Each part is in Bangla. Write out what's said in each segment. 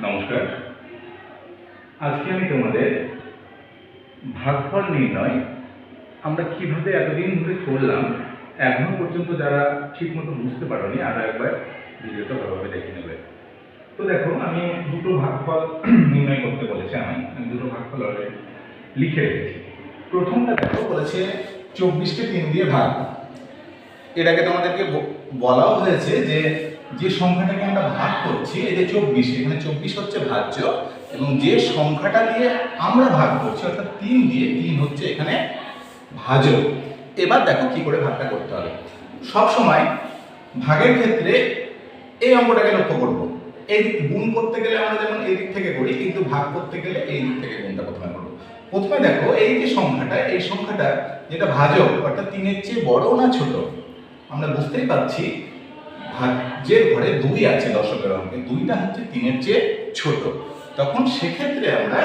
নমস্কার। আজকে আমি তোমাদের ভাগফল নির্ণয় আমরা কিভাবে এতদিন ধরে করলাম এখনো পর্যন্ত যারা ঠিক মতো বুঝতে পারোনি আরো একবার ভিডিওটা ভালোভাবে দেখে নেবে। তো দেখো, আমি দুটো ভাগফল নির্ণয় করতে বলেছে, আমি দুটো ভাগফল অলরেডি লিখে রেখেছি। প্রথমটা দেখো, বলেছে 24কে 3 দিয়ে ভাগ। এটাকে তোমাদেরকে বলাও হয়েছে যে যে সংখ্যাটাকে আমরা ভাগ করছি, এই যে 24, এখানে 24 হচ্ছে ভাজ্য, এবং যে সংখ্যাটা দিয়ে আমরা ভাগ করছি অর্থাৎ 3 দিয়ে, 3 হচ্ছে এখানে ভাজক। এবার দেখো কি করে ভাগটা করতে হবে। সব সময় ভাগের ক্ষেত্রে এই অঙ্কটাকে লক্ষ্য করব। এই দিক গুণ করতে গেলে আমরা যেমন এই দিক থেকে করি, কিন্তু ভাগ করতে গেলে এই দিক থেকে গুণটা প্রথমে করব। প্রথমে দেখো এই যে সংখ্যাটা, এই সংখ্যাটা যেটা ভাজক অর্থাৎ 3-এর চেয়ে বড় না ছোট, আমরা বুঝতেই পারছি ভাজ্যের ঘরে 2 আছে দশকের অঙ্কে, 2টা হচ্ছে 3-এর চেয়ে ছোট। তখন সেক্ষেত্রে আমরা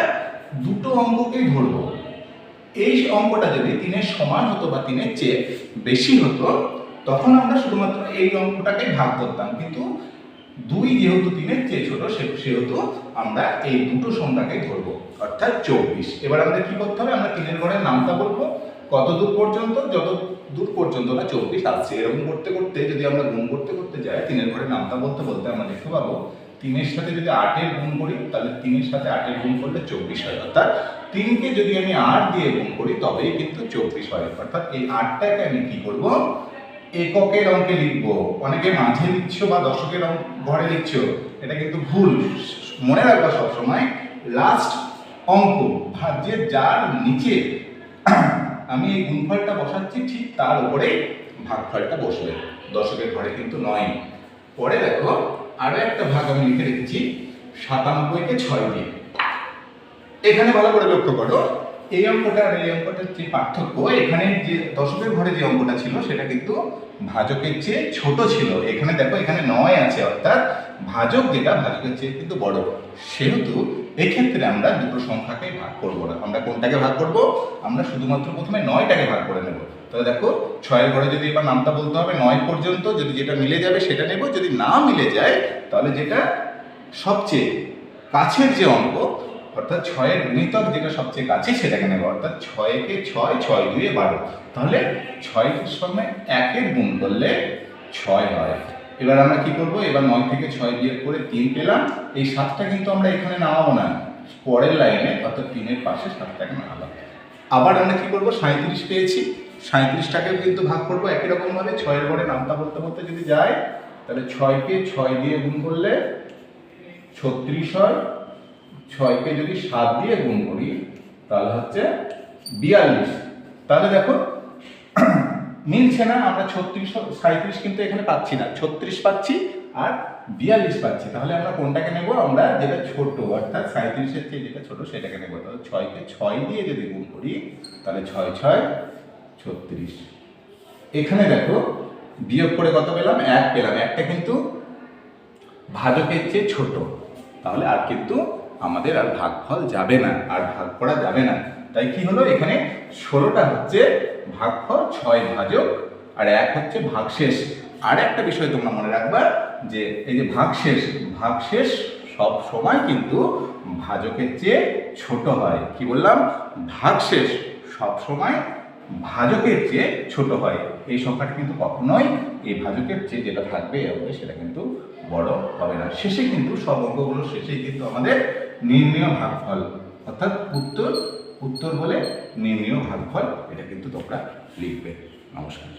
দুটো অঙ্ককেই ধরব। এই অঙ্কটা যদি 3-এর সমান হতো বা 3-এর চেয়ে বেশি হতো, তখন আমরা শুধুমাত্র এই অঙ্কটাকে ভাগ করতাম, কিন্তু 2 যেহেতু 3-এর চেয়ে ছোট সেহেতু আমরা এই দুটো সংখ্যাকে ধরব অর্থাৎ 24। এবার আমাদের কি করতে হবে, আমরা 3-এর ঘরের নামটা বলবো কত দূর পর্যন্ত, যত দূর পর্যন্ত না 24 আসছে। এরকম করতে করতে যদি আমরা গুণ করতে করতে যাই, 3-এর ঘরে নামটা বলতে বলতে আমরা দেখতে পাবো 3-এর সাথে যদি 8-এর গুণ করি, তাহলে 3-এর সাথে 8-এর গুণ করলে 24 হয়। অর্থাৎ 3কে যদি আমি 8 দিয়ে গুণ করি তবেই কিন্তু 24 হয়। অর্থাৎ এই 8টাকে আমি কি করব, এককের অঙ্কে লিখবো। অনেকে মাঝে লিখছো বা দশকের ঘরে লিখছো, এটা কিন্তু ভুল। মনে রাখবা সবসময় লাস্ট অঙ্ক ভাজ্যের যার নিচে আমি এই গুণফলটা বসাচ্ছি, ঠিক তার উপরে ভাগফলটা বসবে, দশকের ঘরে কিন্তু নয়। পরে দেখো আরো একটা ভাগ আমি লিখে রেখেছি 97কে 6 দিয়ে। এখানে ভালো করে লক্ষ্য করো, এই অঙ্কটা আর এই অঙ্কটার যে পার্থক্য, এখানে যে দশকের ঘরে যে অঙ্কটা ছিল সেটা কিন্তু ভাজকের চেয়ে ছোট ছিল। এখানে দেখো এখানে 9 আছে, অর্থাৎ ভাজক যেটা ভাজকের চেয়ে কিন্তু বড়। সেহেতু এক্ষেত্রে আমরা দুটো সংখ্যাকে ভাগ করব না। আমরা কোনটাকে ভাগ করব, আমরা শুধুমাত্র প্রথমে 9টাকে ভাগ করে নেব। তাহলে দেখো 6-এর ঘরে যদি এবার নামটা বলতে হবে 9 পর্যন্ত, যদি যেটা মিলে যাবে সেটা নেব, যদি না মিলে যায় তাহলে যেটা সবচেয়ে কাছের যে অঙ্ক অর্থাৎ 6-এর গুণিতক যেটা সবচেয়ে কাছে সেটাকে নেব। অর্থাৎ 6-কে 6, 6 2 12। তাহলে 6-এর সঙ্গে 1-এর গুণ করলে 6 হয়। এবার আমরা কি করব, এবার 9 থেকে 6 বিয়োগ করে 3 পেলাম। এই 7টা কিন্তু আমরা এখানে নামাবো না, পরের লাইনে অর্থাৎ 3-এর পাশে 7টাকে নামাবো। আবার আমরা কি করব, 37 পেয়েছি, 37টাকেও কিন্তু ভাগ করব একই রকম ভাবে। 6-এর ঘরে নামটা বলতে বলতে যদি যায়, তাহলে 6-কে 6 দিয়ে গুণ করলে 36 হয়। 6-কে যদি 7 দিয়ে গুণ করি তাহলে হচ্ছে 42। তাহলে দেখো মিলছে না, আমরা 37 কিন্তু এখানে পাচ্ছি না, 36 পাচ্ছি আর 42 পাচ্ছি। তাহলে আমরা কোনটাকে নেব, আমরা যেটা ছোট অর্থাৎ 37-এর চেয়ে যেটা ছোট সেটাকে নেব। তাহলে 6-কে 6 দিয়ে যদি গুণ করি তাহলে 6 6 36। এখানে দেখো বিয়োগ করে কত পেলাম, 1 পেলাম। 1টা কিন্তু ভাজকের চেয়ে ছোট, তাহলে আর কিন্তু আমাদের আর ভাগফল যাবে না, আর ভাগ করা যাবে না। তাই কি হলো, এখানে 16টা হচ্ছে ভাগফল, 6 ভাজক আর 1 হচ্ছে ভাগশেষ। আর একটা বিষয় তোমরা মনে রাখবা যে এই যে ভাগশেষ সব সময় কিন্তু ভাজকের চেয়ে ছোট হয়। কি বললাম, ভাগশেষ সব সময় ভাজকের চেয়ে ছোট হয়। এই সংখ্যাটা কিন্তু কখনোই এই ভাজকের চেয়ে যেটা থাকবে সেটা কিন্তু বড় হবে না। শেষে কিন্তু সব অঙ্কগুলোর শেষেই কিন্তু আমাদের নির্ণেয় ভাগফল অর্থাৎ উত্তর বলে নির্ণেয় ভাগফল, এটা কিন্তু তোমরা লিখবে। নমস্কার।